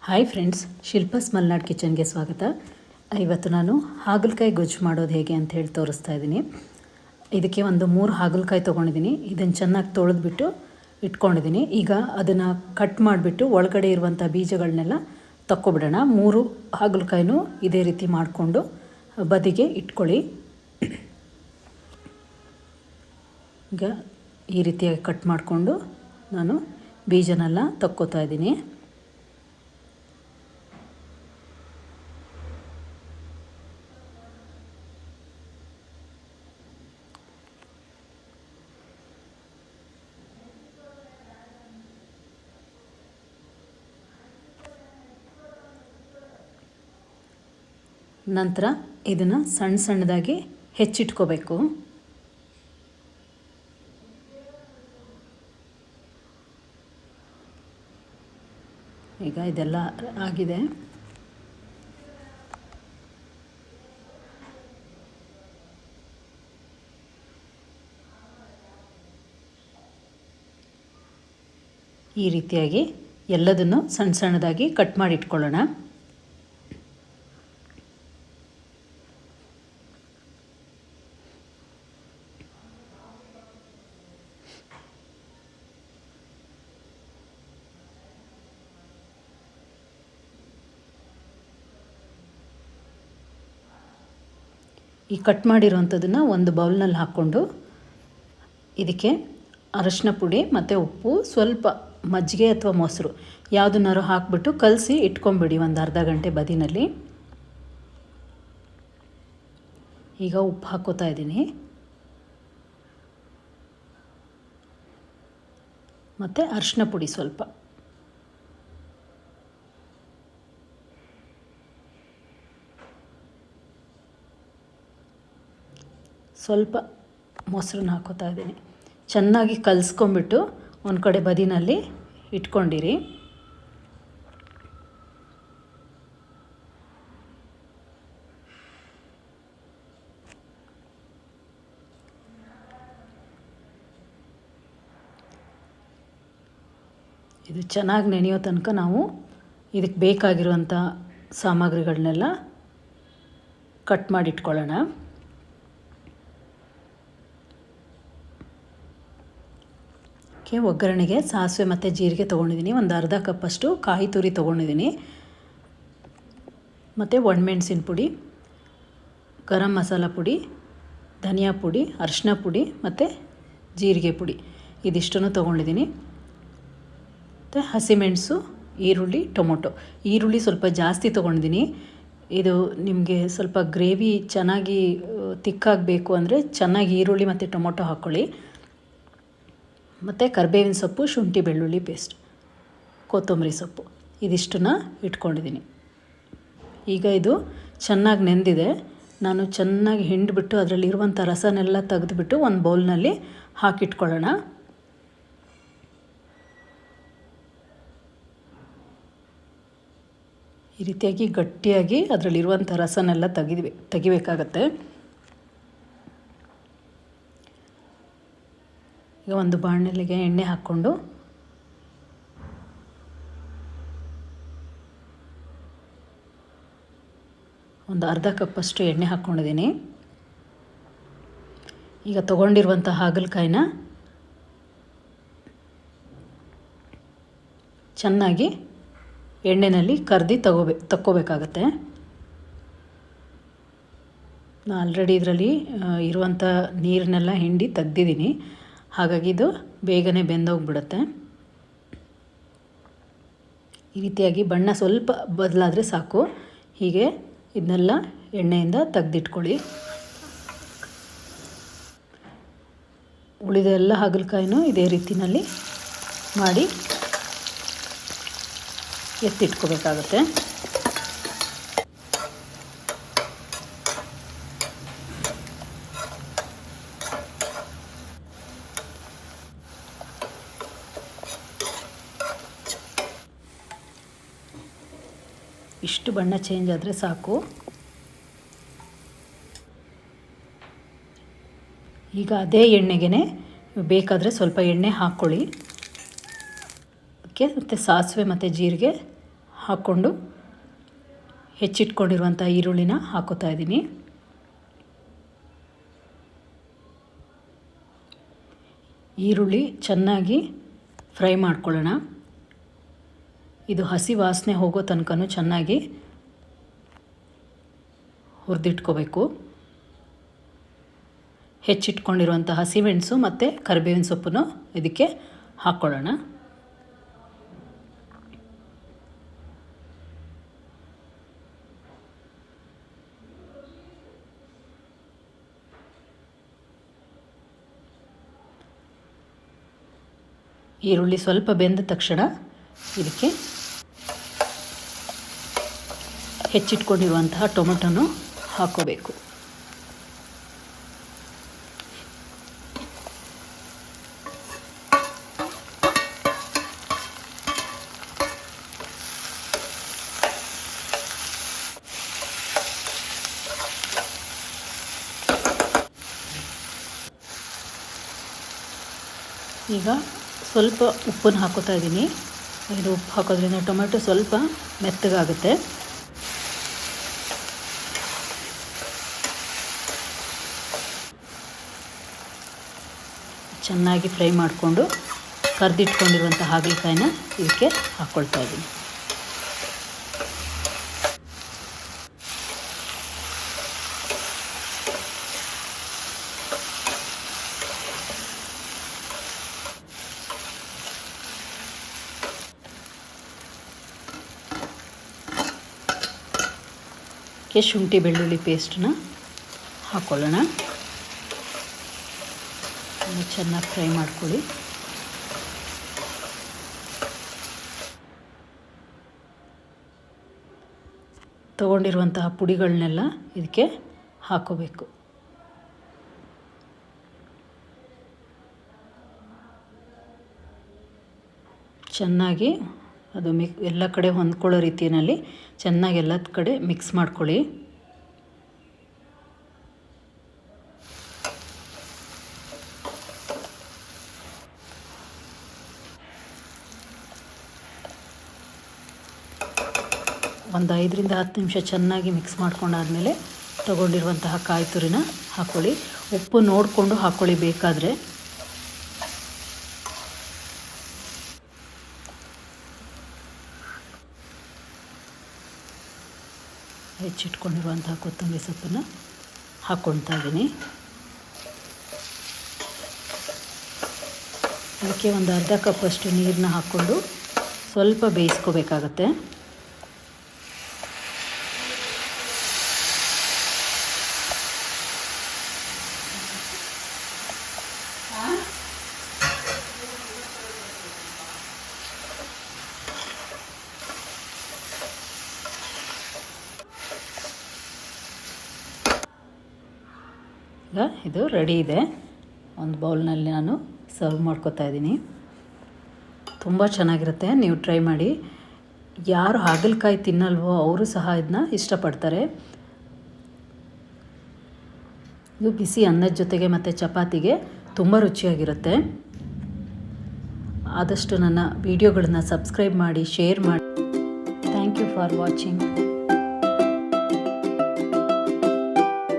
Hi friends, Shilpa's Malnad ಕಿಚನ್ಗೆ ಸ್ವಾಗತ. ಇವತ್ತು ನಾನು ಹಾಗಲಕಾಯಿ ಗೊಜ್ಜು ಮಾಡೋದು ಹೇಗೆ ಅಂತ ಹೇಳಿ ತೋರಿಸ್ತಾ ಇದ್ದೀನಿ. ಇದಕ್ಕೆ ಒಂದು 3 ಹಾಗಲಕಾಯಿ ತೊಗೊಂಡಿದ್ದೀನಿ. ಇದನ್ನು ಚೆನ್ನಾಗಿ ತೊಳೆದ್ಬಿಟ್ಟು ಇಟ್ಕೊಂಡಿದ್ದೀನಿ. ಈಗ ಅದನ್ನು ಕಟ್ ಮಾಡಿಬಿಟ್ಟು ಒಳಗಡೆ ಇರುವಂಥ ಬೀಜಗಳನ್ನೆಲ್ಲ ತಕ್ಕೊಬಿಡೋಣ. 3 ಹಾಗಲಕಾಯಿನೂ ಇದೇ ರೀತಿ ಮಾಡಿಕೊಂಡು ಬದಿಗೆ ಇಟ್ಕೊಳ್ಳಿ. ಈಗ ಈ ರೀತಿಯಾಗಿ ಕಟ್ ಮಾಡಿಕೊಂಡು ನಾನು ಬೀಜನೆಲ್ಲ ತಕ್ಕೋತಾ ಇದ್ದೀನಿ. ನಂತರ ಇದನ್ನು ಸಣ್ಣ ಸಣ್ಣದಾಗಿ ಹೆಚ್ಚಿಟ್ಕೋಬೇಕು. ಈಗ ಇದೆಲ್ಲ ಆಗಿದೆ. ಈ ರೀತಿಯಾಗಿ ಎಲ್ಲದನ್ನು ಸಣ್ಣ ಸಣ್ಣದಾಗಿ ಕಟ್ ಮಾಡಿ ಇಟ್ಕೊಳ್ಳೋಣ. ಈ ಕಟ್ ಮಾಡಿರೋವಂಥದ್ದನ್ನು ಒಂದು ಬೌಲ್ನಲ್ಲಿ ಹಾಕ್ಕೊಂಡು ಇದಕ್ಕೆ ಅರಶಿನ ಪುಡಿ ಮತ್ತು ಉಪ್ಪು, ಸ್ವಲ್ಪ ಮಜ್ಜಿಗೆ ಅಥವಾ ಮೊಸರು ಯಾವುದನ್ನಾರು ಹಾಕಿಬಿಟ್ಟು ಕಲಸಿ ಇಟ್ಕೊಂಬಿಡಿ ಒಂದು ಅರ್ಧ ಗಂಟೆ ಬದಿನಲ್ಲಿ. ಈಗ ಉಪ್ಪು ಹಾಕ್ಕೋತಾ ಇದ್ದೀನಿ ಮತ್ತು ಅರಶಿನ ಪುಡಿ ಸ್ವಲ್ಪ ಮೊಸರನ್ನ ಹಾಕೋತಾ ಇದ್ದೀನಿ. ಚೆನ್ನಾಗಿ ಕಲಿಸ್ಕೊಂಬಿಟ್ಟು ಒಂದು ಕಡೆ ಬದಿನಲ್ಲಿ ಇಟ್ಕೊಂಡಿರಿ. ಇದು ಚೆನ್ನಾಗಿ ನೆನೆಯೋ ತನಕ ನಾವು ಇದಕ್ಕೆ ಬೇಕಾಗಿರುವಂಥ ಸಾಮಗ್ರಿಗಳನ್ನೆಲ್ಲ ಕಟ್ ಮಾಡಿ ಇಟ್ಕೊಳ್ಳೋಣ. ಒಗ್ಗರಣೆಗೆ ಸಾಸಿವೆ ಮತ್ತು ಜೀರಿಗೆ ತೊಗೊಂಡಿದ್ದೀನಿ. ಒಂದು ಅರ್ಧ ಕಪ್ಪಷ್ಟು ಕಾಯಿ ತುರಿ ತೊಗೊಂಡಿದ್ದೀನಿ ಮತ್ತು ಒಣಮೆಣಸಿನ ಪುಡಿ, ಗರಂ ಮಸಾಲ ಪುಡಿ, ಧನಿಯಾ ಪುಡಿ, ಅರಿಶಿನ ಪುಡಿ ಮತ್ತು ಜೀರಿಗೆ ಪುಡಿ ಇದಿಷ್ಟನ್ನು ತೊಗೊಂಡಿದ್ದೀನಿ. ಮತ್ತು ಹಸಿಮೆಣಸು, ಈರುಳ್ಳಿ, ಟೊಮೊಟೊ. ಈರುಳ್ಳಿ ಸ್ವಲ್ಪ ಜಾಸ್ತಿ ತೊಗೊಂಡಿದ್ದೀನಿ. ಇದು ನಿಮಗೆ ಸ್ವಲ್ಪ ಗ್ರೇವಿ ಚೆನ್ನಾಗಿ ತಿಕ್ಕಾಗಬೇಕು ಅಂದರೆ ಚೆನ್ನಾಗಿ ಈರುಳ್ಳಿ ಮತ್ತು ಟೊಮೊಟೊ ಹಾಕ್ಕೊಳ್ಳಿ. ಮತ್ತು ಕರಿಬೇವಿನ ಸೊಪ್ಪು, ಶುಂಠಿ ಬೆಳ್ಳುಳ್ಳಿ ಪೇಸ್ಟ್, ಕೊತ್ತಂಬರಿ ಸೊಪ್ಪು ಇದಿಷ್ಟನ್ನು ಇಟ್ಕೊಂಡಿದ್ದೀನಿ. ಈಗ ಇದು ಚೆನ್ನಾಗಿ ನೆಂದಿದೆ. ನಾನು ಚೆನ್ನಾಗಿ ಹಿಂಡಿಬಿಟ್ಟು ಅದರಲ್ಲಿರುವಂಥ ರಸನೆಲ್ಲ ತೆಗೆದುಬಿಟ್ಟು ಒಂದು ಬೌಲ್ನಲ್ಲಿ ಹಾಕಿಟ್ಕೊಳ್ಳೋಣ. ಈ ರೀತಿಯಾಗಿ ಗಟ್ಟಿಯಾಗಿ ಅದರಲ್ಲಿರುವಂಥ ರಸನೆಲ್ಲ ತೆಗಿಬೇಕಾಗತ್ತೆ. ಈಗ ಒಂದು ಬಾಣಲೆಗೆ ಎಣ್ಣೆ ಹಾಕ್ಕೊಂಡು ಒಂದು ಅರ್ಧ ಕಪ್ಪಷ್ಟು ಎಣ್ಣೆ ಹಾಕ್ಕೊಂಡಿದ್ದೀನಿ. ಈಗ ತೊಗೊಂಡಿರುವಂಥ ಹಾಗಲಕಾಯಿನ ಚೆನ್ನಾಗಿ ಎಣ್ಣೆಯಲ್ಲಿ ಕರ್ದು ತಕ್ಕೋಬೇಕಾಗತ್ತೆ. ನಾನು ಆಲ್ರೆಡಿ ಇದರಲ್ಲಿ ಇರುವಂಥ ನೀರನ್ನೆಲ್ಲ ಹಿಂಡಿ ತೆಗ್ದಿದ್ದೀನಿ. ಹಾಗಾಗಿ ಇದು ಬೇಗನೆ ಬೆಂದೋಗ್ಬಿಡುತ್ತೆ. ಈ ರೀತಿಯಾಗಿ ಬಣ್ಣ ಸ್ವಲ್ಪ ಬದಲಾದರೆ ಸಾಕು. ಹೀಗೆ ಇದನ್ನೆಲ್ಲ ಎಣ್ಣೆಯಿಂದ ತೆಗೆದಿಟ್ಕೊಳ್ಳಿ. ಉಳಿದ ಎಲ್ಲ ಹಾಗಲಕಾಯಿನೂ ಇದೇ ರೀತಿಯಲ್ಲಿ ಮಾಡಿ ಎತ್ತಿಟ್ಕೋಬೇಕಾಗತ್ತೆ. ಇಷ್ಟು ಬಣ್ಣ ಚೇಂಜ್ ಆದರೆ ಸಾಕು. ಈಗ ಅದೇ ಎಣ್ಣೆಗೆ ಬೇಕಾದರೆ ಸ್ವಲ್ಪ ಎಣ್ಣೆ ಹಾಕ್ಕೊಳ್ಳಿ. ಮತ್ತು ಸಾಸಿವೆ ಮತ್ತು ಜೀರಿಗೆ ಹಾಕ್ಕೊಂಡು ಹೆಚ್ಚಿಟ್ಕೊಂಡಿರುವಂಥ ಈರುಳ್ಳಿನ ಹಾಕೋತಾ ಇದ್ದೀನಿ. ಈರುಳ್ಳಿ ಚೆನ್ನಾಗಿ ಫ್ರೈ ಮಾಡ್ಕೊಳ್ಳೋಣ. ಇದು ಹಸಿ ವಾಸನೆ ಹೋಗೋ ತನಕನೂ ಚೆನ್ನಾಗಿ ಹುರಿದಿಟ್ಕೋಬೇಕು. ಹೆಚ್ಚಿಟ್ಕೊಂಡಿರುವಂಥ ಹಸಿಮೆಣಸು ಮತ್ತು ಕರಿಬೇವಿನ ಸೊಪ್ಪನ್ನು ಇದಕ್ಕೆ ಹಾಕ್ಕೊಳ್ಳೋಣ. ಈರುಳ್ಳಿ ಸ್ವಲ್ಪ ಬೆಂದ ತಕ್ಷಣ ಇದಕ್ಕೆ ಹೆಚ್ಚಿಟ್ಕೊಂಡಿರುವಂತಹ ಟೊಮೆಟೊನು ಹಾಕೋಬೇಕು. ಈಗ ಸ್ವಲ್ಪ ಉಪ್ಪನ್ನು ಹಾಕೋತಾ ಇದ್ದೀನಿ. ಇದು ಉಪ್ಪು ಹಾಕೋದ್ರಿಂದ ಟೊಮೆಟೊ ಸ್ವಲ್ಪ ಮೆತ್ತಗಾಗುತ್ತೆ. ಚೆನ್ನಾಗಿ ಫ್ರೈ ಮಾಡಿಕೊಂಡು ಕರೆದಿಟ್ಕೊಂಡಿರುವಂಥ ಹಾಗಲಕಾಯಿನ ಇದಕ್ಕೆ ಹಾಕ್ಕೊಳ್ತಾ ಇದ್ದೀನಿ. ಶುಂಠಿ ಬೆಳ್ಳುಳ್ಳಿ ಪೇಸ್ಟನ್ನ ಹಾಕ್ಕೊಳ್ಳೋಣ. ಚೆನ್ನಾಗಿ ಫ್ರೈ ಮಾಡ್ಕೊಳ್ಳಿ. ತಗೊಂಡಿರುವಂತಹ ಪುಡಿಗಳನ್ನೆಲ್ಲ ಇದಕ್ಕೆ ಹಾಕೋಬೇಕು. ಚೆನ್ನಾಗಿ ಅದು ಎಲ್ಲ ಕಡೆ ಹೊಂದ್ಕೊಳ್ಳೋ ರೀತಿಯಲ್ಲಿ ಚೆನ್ನಾಗಿ ಎಲ್ಲ ಕಡೆ ಮಿಕ್ಸ್ ಮಾಡ್ಕೊಳ್ಳಿ. ಒಂದು 5ರಿಂದ 10 ನಿಮಿಷ ಚೆನ್ನಾಗಿ ಮಿಕ್ಸ್ ಮಾಡ್ಕೊಂಡಾದ್ಮೇಲೆ ತಗೊಂಡಿರುವಂತಹ ಕಾಯಿ ತುರಿನ ಹಾಕ್ಕೊಳ್ಳಿ. ಉಪ್ಪು ನೋಡಿಕೊಂಡು ಹಾಕ್ಕೊಳ್ಳಿ ಬೇಕಾದರೆ. ಹೆಚ್ಚಿಟ್ಕೊಂಡಿರುವಂತಹ ಕೊತ್ತಂಬರಿ ಸೊಪ್ಪನ್ನು ಹಾಕ್ಕೊಳ್ತಾ ಇದ್ದೀನಿ. ಅದಕ್ಕೆ ಒಂದು ಅರ್ಧ ಕಪ್ಪಷ್ಟು ನೀರನ್ನ ಹಾಕ್ಕೊಂಡು ಸ್ವಲ್ಪ ಬೇಯಿಸ್ಕೋಬೇಕಾಗತ್ತೆ. ಈಗ ಇದು ರೆಡಿ ಇದೆ. ಒಂದು ಬೌಲ್ನಲ್ಲಿ ನಾನು ಸರ್ವ್ ಮಾಡ್ಕೊತಾ ಇದ್ದೀನಿ. ತುಂಬ ಚೆನ್ನಾಗಿರುತ್ತೆ, ನೀವು ಟ್ರೈ ಮಾಡಿ. ಯಾರು ಹಾಗಲಕಾಯಿ ತಿನ್ನಲ್ವೋ ಅವರು ಸಹ ಇದನ್ನ ಇಷ್ಟಪಡ್ತಾರೆ. ಇದು ಬಿಸಿ ಅನ್ನದ ಜೊತೆಗೆ ಮತ್ತು ಚಪಾತಿಗೆ ತುಂಬ ರುಚಿಯಾಗಿರುತ್ತೆ. ಆದಷ್ಟು ನನ್ನ ವಿಡಿಯೋಗಳನ್ನ ಸಬ್ಸ್ಕ್ರೈಬ್ ಮಾಡಿ, ಶೇರ್ ಮಾಡಿ. Thank you for watching.